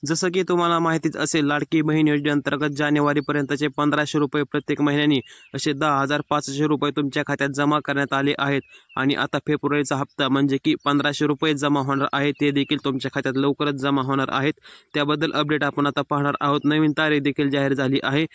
जसं की तुम्हाला माहितीच असेल, लाडकी बहीण योजनेअंतर्गत जानेवारीपर्यंतचे 1500 रुपये प्रत्येक महिन्यानी असे 10,500 रुपये तुमच्या खात्यात जमा करण्यात आले आहेत. आणि आता फेब्रुवारीचा हप्ता म्हणजे की 1500 रुपये जमा होणार आहे, ते देखील तुमच्या खात्यात लवकरच जमा होणार आहेत. त्याबद्दल अपडेट आपण आता पाहणार आहोत. नवीन तारीख देखील जाहीर झाली आहे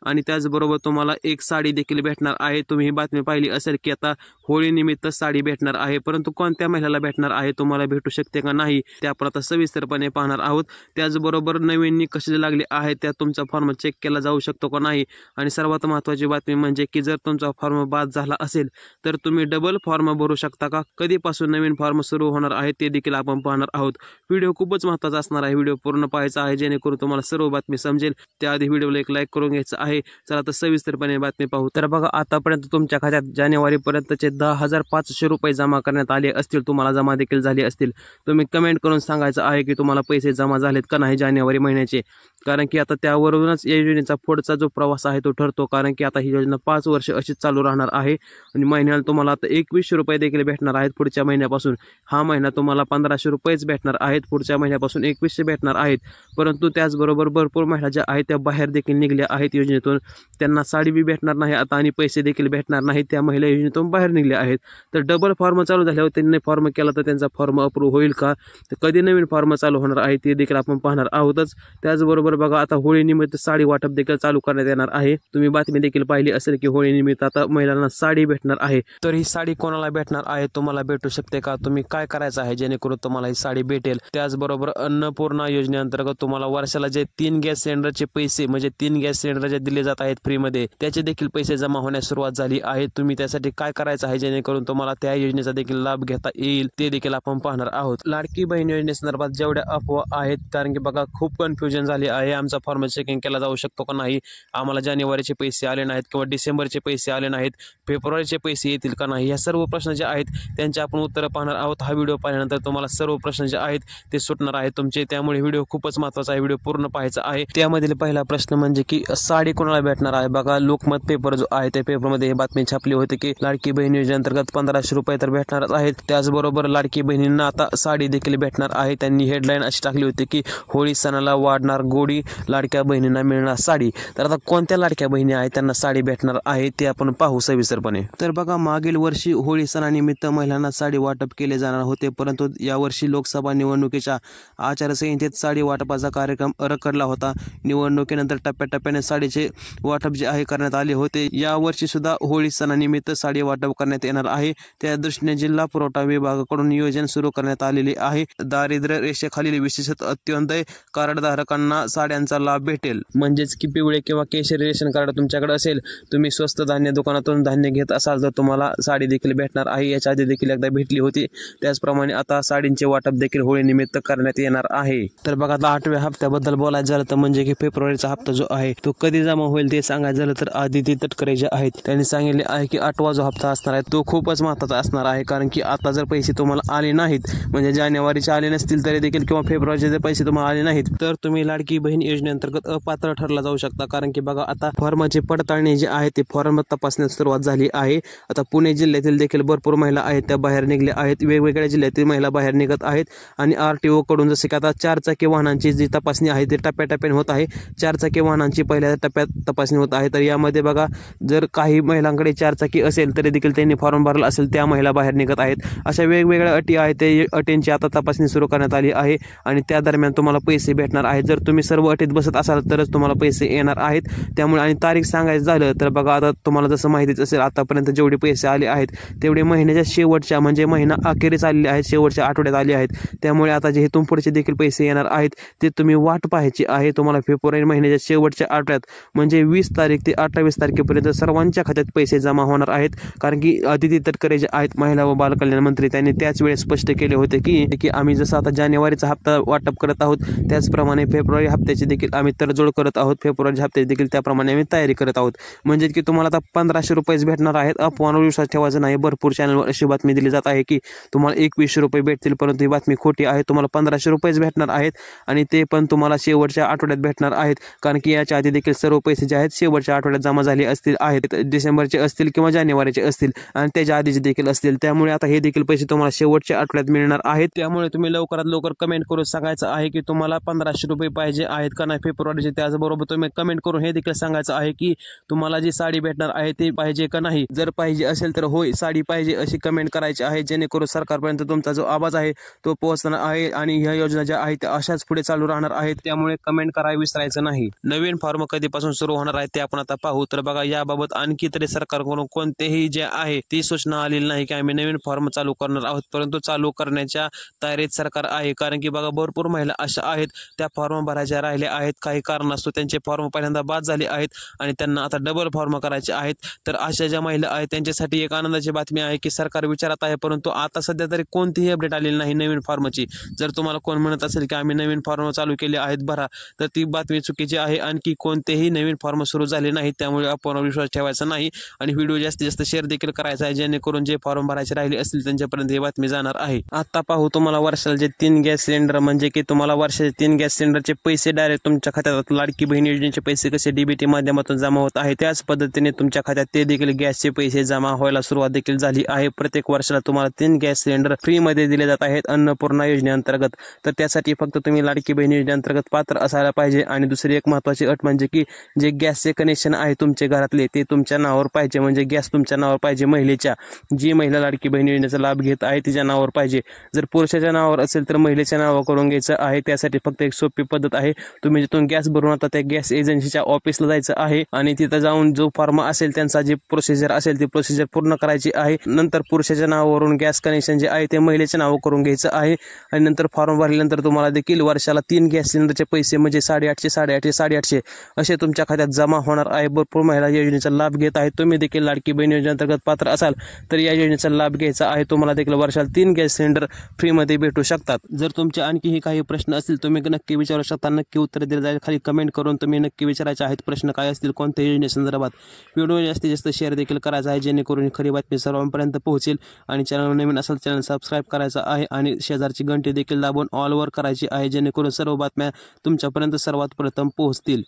आणि त्याचबरोबर तुम्हाला एक साडी देखील भेटणार आहे. तुम्ही ही बातमी पाहिली असेल की आता होळीनिमित्त साडी भेटणार आहे, परंतु कोणत्या महिन्याला भेटणार आहे, तुम्हाला भेटू शकते का नाही, ते आपण आता सविस्तरपणे पाहणार आहोत. त्याचबरोबर नवीन कसे लागले आहे, त्यात तुमचा फॉर्म चेक केला जाऊ शकतो का नाही, आणि सर्वात महत्त्वाची बातमी म्हणजे की जर तुमचा फॉर्म बाद झाला असेल तर तुम्ही डबल फॉर्म भरू शकता का, कधीपासून नवीन फॉर्म सुरू होणार आहे, ते देखील आपण पाहणार आहोत. व्हिडिओ खूपच महत्त्वाचा असणार आहे. व्हिडिओ पूर्ण पाहायचा आहे जेणेकरून तुम्हाला सर्व बातमी समजेल. त्याआधी व्हिडिओला एक लाईक करून घ्यायचं आहे. चला तर सविस्तरपणे बातमी पाहू. तर बघा, आतापर्यंत तुमच्या खात्यात जानेवारीपर्यंतचे 10,500 रुपये जमा करण्यात आले असतील, तुम्हाला जमा देखील झाले असतील. तुम्ही कमेंट करून सांगायचं आहे की तुम्हाला पैसे जमा झालेत का नाही जानेवारी महिन्याचे, कारण की आता त्यावरूनच या योजनेचा पुढचा जो प्रवास आहे तो ठरतो. कारण की आता ही योजना 5 वर्ष अशीच चालू राहणार आहे आणि महिन्याला तुम्हाला आता 2100 रुपये देखील भेटणार आहेत पुढच्या महिन्यापासून. हा महिना तुम्हाला 1500 रुपयेच भेटणार आहेत, पुढच्या महिन्यापासून 2100 भेटणार आहेत. परंतु त्याचबरोबर भरपूर महिला ज्या आहेत त्या बाहेर देखील निघल्या आहेत योजनेतून. त्यांना साडी बी भेटणार नाही आता आणि पैसे देखील भेटणार नाहीत. त्या महिला योजनेतून बाहेर निघल्या आहेत. तर डबल फॉर्म चालू झाल्यावर त्यांनी फॉर्म केला तर त्यांचा फॉर्म अप्रूव्ह होईल का, तर कधी नवीन फॉर्म चालू होणार आहे ते देखील आपण पाहणार आहोतच. त्याचबरोबर बघा, आता होळीनिमित्त साडी वाटप देखील चालू करण्यात येणार आहे. तुम्ही बातमी देखील पाहिली असेल की होळीनिमित्त आता महिलांना साडी भेटणार आहे. तर ही साडी कोणाला भेटणार आहे, तुम्हाला भेटू शकते का, तुम्ही काय करायचं आहे जेणेकरून तुम्हाला ही साडी भेटेल. त्याचबरोबर अन्नपूर्णा योजनेअंतर्गत तुम्हाला वर्षाला जे 3 गॅस सिलेंडरचे पैसे म्हणजे 3 गॅस सिलेंडर जे दिले जात आहेत फ्रीमध्ये, त्याचे देखील पैसे जमा होण्यास सुरुवात झाली आहे. तुम्ही त्यासाठी काय करायचं आहे जेणेकरून तुम्हाला त्या योजनेचा देखील लाभ घेता येईल, ते देखील आपण पाहणार आहोत. लाडकी बहीण योजनेसंदर्भात जेवढ्या अफवा आहेत, कारण की बघा खूप कन्फ्युजन झाले आहे. आमचा फॉर्म चेकिंग केला जाऊ शकतो का नाही, आम्हाला जानेवारीचे पैसे आले नाहीत किंवा डिसेंबरचे पैसे आले नाहीत, फेब्रुवारीचे पैसे येतील का नाही, या सर्व प्रश्न जे आहेत त्यांचे आपण उत्तरं पाहणार आहोत. हा व्हिडिओ पाहिल्यानंतर तुम्हाला सर्व प्रश्न जे आहेत ते सुटणार आहेत तुमचे. त्यामुळे व्हिडिओ खूपच महत्त्वाचा आहे, व्हिडिओ पूर्ण पाहायचा आहे. त्यामधील पहिला प्रश्न म्हणजे की साडी कोणाला भेटणार आहे. बघा, लोकमत पेपर जो आहे त्या पेपरमध्ये ही बातमी छापली होती की लाडकी बहीण योजनेअंतर्गत 1500 रुपये तर भेटणारच आहेत. त्याचबरोबर लाडकी बहिणींना आता साडी देखील भेटणार आहे. त्यांनी हेडलाईन अशी टाकली होती की होळी सणाला वाढणार गोडी, लाडक्या बहिणींना मिळणार साडी. तर आता कोणत्या लाडक्या बहिणी आहेत त्यांना साडी भेटणार आहे ते आपण पाहू सविस्तरपणे. तर बघा, मागील वर्षी होळी सणानिमित्त महिलांना साडी वाटप केले जाणार होते, परंतु यावर्षी लोकसभा निवडणुकीच्या आचारसंहितेत साडी वाटपाचा कार्यक्रम रखडला होता. निवडणुकीनंतर टप्प्याटप्प्याने साडीचे वाटप जे आहे करण्यात आले होते. यावर्षी सुद्धा होळी सणानिमित्त साडी वाटप करण्यात येणार आहे. त्या दृष्टीने जिल्हा पुरवठा विभागाकडून नियोजन सुरू करण्यात आलेले आहे. दारिद्र्य रेषेखालील विशेषतः अंत्योदय कार्डधारकांना साड्यांचा लाभ भेटेल. म्हणजेच की पिवळे किंवा केशरी रेशन कार्ड तुमच्याकडे असेल, तुम्ही स्वस्त धान्य दुकानातून धान्य घेत असाल तर तुम्हाला साडी देखील भेटणार आहे. याच्या आधी देखील एकदा भेटली होती. त्याचप्रमाणे आता साडींचे वाटप देखील होळीनिमित्त करण्यात येणार आहे. तर बघा, आता 8व्या हप्त्याबद्दल बोलायचं झालं तर म्हणजे की फेब्रुवारीचा हप्ता जो आहे तो कधी जमा होईल ते सांगायचं झालं तर आदिती तटकरे जे आहेत त्यांनी सांगितले आहे की 8वा जो हप्ता असणार आहे तो खूपच महत्त्वाचा असणार आहे. कारण की आता जर पैसे तुम्हाला आले नाहीत, म्हणजे जानेवारीचे आले नसतील तरी देखील किंवा फेब्रुवारीचे जर पैसे तुम्हाला आले नाहीत तर तुम्ही लाडकी बहीण योजनेअंतर्गत अपात्र ठरला जाऊ शकता. कारण की बघा, आता फॉर्माची पडताळणी जी आहे ते फॉर्म तपासण्यास सुरुवात झाली आहे. आता पुणे जिल्ह्यातील देखील भरपूर महिला आहेत त्या बाहेर निघल्या आहेत. वेगवेगळ्या जिल्ह्यातील महिला बाहेर निघत आहेत आणि RTO कडून जसे की आता 4 चाकी वाहनांची जी तपासणी आहे ते टप्प्याटप्प्याने होत आहे. 4 चाकी वाहनांची पहिल्या टप्प्यात तपासणी होत आहे. तर यामध्ये बघा, जर काही महिलांकडे 4 चाकी असेल तरी देखील त्यांनी फॉर्म भरला असेल त्या महिला बाहेर निघत आहेत. अशा वेगवेगळ्या अटी आहेत, ते अटींची आता तपासणी सुरू करण्यात आली आहे आणि त्या दरम्यान तुम्हाला पैसे भेटणार आहेत. जर तुम्ही सर्व अटीत बसत असाल तरच तुम्हाला पैसे येणार आहेत. त्यामुळे आणि तारीख सांगायचं झालं तर बघा, आता तुम्हाला जसं माहितीच असेल आतापर्यंत जेवढे पैसे आले आहेत तेवढे महिन्याच्या शेवटच्या म्हणजे महिना अखेरीस आलेले आहेत, शेवटच्या आठवड्यात आले आहेत. त्यामुळे आता जे इथून पुढचे देखील पैसे येणार आहेत ते तुम्ही वाट पाहायची आहे. तुम्हाला फेब्रुवारी महिन्याच्या शेवटच्या आठवड्यात म्हणजे 20 तारीख ते 28 तारखेपर्यंत सर्वांच्या खात्यात पैसे जमा होणार आहेत. कारण की आदिती तटकरे जे आहेत महिला व बालकल्याण मंत्री, त्यांनी त्याच वेळेस स्पष्ट केले होते की आम्ही जसं आता जानेवारीचा हप्ता वाटप करत आहोत त्याचप्रमाणे फेब्रुवारी हप्त्याची देखील आम्ही तडजोड करत आहोत. फेब्रुवारी हप्त्याची देखील त्याप्रमाणे आम्ही तयारी करत आहोत. म्हणजे की तुम्हाला आता 1500 रुपयेच भेटणार आहेत. अफवांवर विश्वास ठेवायचा नाही. भरपूर चॅनलवर अशी बातमी दिली जात आहे की तुम्हाला 2100 रुपये भेटतील, परंतु ही बातमी खोटी आहे. तुम्हाला 1500 रुपयेच भेटणार आहेत आणि ते पण तुम्हाला शेवटच्या आठवड्यात भेटणार आहेत. कारण की याच्या आधी देखील सर्व पैसे जे आहेत शेवटच्या आठवड्यात जमा झाले आहेत, डिसेंबरचे असतील किंवा जानेवारीचे असतील आणि त्याच्या आधीचे देखील असतील. त्यामुळे आता हे देखील पैसे तुम्हाला शेवटच्या आठवड्यात मिळणार आहेत. त्यामुळे तुम्ही लवकरात लवकर कमेंट करून सांगायचं आहे की तुम्हाला 1500 रुपये पाहिजे आहेत का नाही फेब्रुवारीचे. त्याचबरोबर तुम्ही कमेंट करून हे देखील सांगायचं आहे की तुम्हाला जी साडी भेटणार आहे ती पाहिजे का नाही. जर पाहिजे असेल तर होय साडी पाहिजे अशी कमेंट करायची आहे, जेणेकरून सरकारपर्यंत तुमचा जो आवाज आहे तो पोहोचणार आहे आणि ह्या योजना ज्या आहेत त्या अशाच पुढे चालू राहणार आहेत. त्यामुळे कमेंट करायला विसरायचं नाही. नवीन फॉर्म कधीपासून सुरू होणार आहे ते आपण आता पाहू. तर बघा, याबाबत आणखी तरी सरकारकडून कोणतेही जे आहे ती सूचना आलेली नाही की आम्ही नवीन फॉर्म चालू करणार आहोत, परंतु चालू करण्याच्या तयारीत सरकार आहे. कारण की बघा, भरपूर महिला अशा आहेत त्या फॉर्म भरायच्या राहिल्या आहेत, काही कारणास्तव त्यांचे फॉर्म पहिल्यांदा बाद झाले आहेत आणि त्यांना आता डबल फॉर्म करायचे आहेत. तर अशा ज्या महिला आहेत त्यांच्यासाठी एक आनंदाची बातमी आहे की सरकार विचारात आहे, परंतु आता सध्या तरी कोणतीही अपडेट आलेली नाही नवीन फॉर्मची. जर तुम्हाला कोण म्हणत असेल की आम्ही नवीन फॉर्म चालू केले आहेत भरा, तर ती बातमी चुकीची आहे. आणखी कोणतेही नवीन फॉर्म सुरू झाले नाही, त्यामुळे आपण विश्वास ठेवायचा नाही आणि व्हिडिओ जास्तीत जास्त शेअर देखील करायचा आहे, जेणेकरून जे फॉर्म भरायचे राहिले असतील त्यांच्यापर्यंत ही बातमी जाणार आहे. आता पाहू, तुम्हाला वर्षाला जे 3 गॅस सिलेंडर म्हणजे की तुम्हाला वर्षाचे 3 गॅस सिलेंडरचे पैसे डायरेक्ट तुमच्या खात्यात लाडकी बहीण योजनेचे पैसे कसे डीबीटी माध्यमातून जमा होत आहे, त्याच पद्धतीने तुमच्या खात्यात ते देखील गॅसचे पैसे जमा व्हायला सुरुवात देखील झाली आहे. प्रत्येक वर्षाला तुम्हाला 3 गॅस सिलेंडर फ्रीमध्ये दिले जात आहेत अन्नपूर्णा योजनेअंतर्गत. तर त्यासाठी फक्त तुम्ही लाडकी बहीण योजनेअंतर्गत पात्र असायला पाहिजे. आणि दुसरी एक महत्त्वाची अट म्हणजे की जे गॅसचे कनेक्शन आहे तुमच्या घरातले ते तुमच्या नावावर पाहिजे, म्हणजे गॅस तुमच्या नावावर पाहिजे. महिलेच्या, जी महिला लाडकी बहीण योजनेचा लाभ घेत आहे तिच्या नावावर पाहिजे. जर पुरुषाच्या नावावर असेल तर महिलेच्या नावावर करून घ्यायचं आहे. त्यासाठी फक्त एक सोपी पद्धत आहे. तुम्ही जिथून गॅस भरून आता त्या गॅस एजन्सीच्या ऑफिसला जायचं आहे आणि तिथं जाऊन जो फॉर्म असेल त्यांचा जी प्रोसिजर असेल ती प्रोसिजर पूर्ण करायची आहे. नंतर पुरुषाच्या नावावरून गॅस कनेक्शन जे आहे ते महिलेच्या नावावर करून घ्यायचं आहे आणि नंतर फॉर्म भरल्यानंतर तुम्हाला देखील वर्षाला 3 गॅस सिलेंडरचे पैसे म्हणजे 850 असे तुमच्या खात्यात जमा होणार आहे. भरपूर महिला योजनेचा लाभ घेत आहेत. तुम्ही देखील लाडकी बहीण योजनेअंतर्गत पात्र असाल तर या योजनेचा लाभ घ्यायचा आहे. तुम्हाला देखील वर्षाला 3 गॅस सिलेंडर फ्रीमध्ये भेटू शकतात. जर तुमचे आणखीही काही प्रश्न असतील तुम्ही नक्की विचारू शकता. नक्की उत्तर दिले जाईल. खाली कमेंट करून तुम्ही नक्की विचारायचे आहेत प्रश्न काय असतील कोणत्या योजनेसंदर्भात. व्हिडिओ जास्तीत जास्त शेअर देखील करायचा आहे, जेणेकरून खरी बातमी सर्वांपर्यंत पोहोचेल. आणि चॅनल नवीन असेल चॅनल सबस्क्राईब करायचा आहे आणि शेजारची घंटी देखील दाबून ऑलवर करायची आहे, जेणेकरून सर्व बातम्या तुमच्यापर्यंत सर्वात प्रथम पोहोचतील.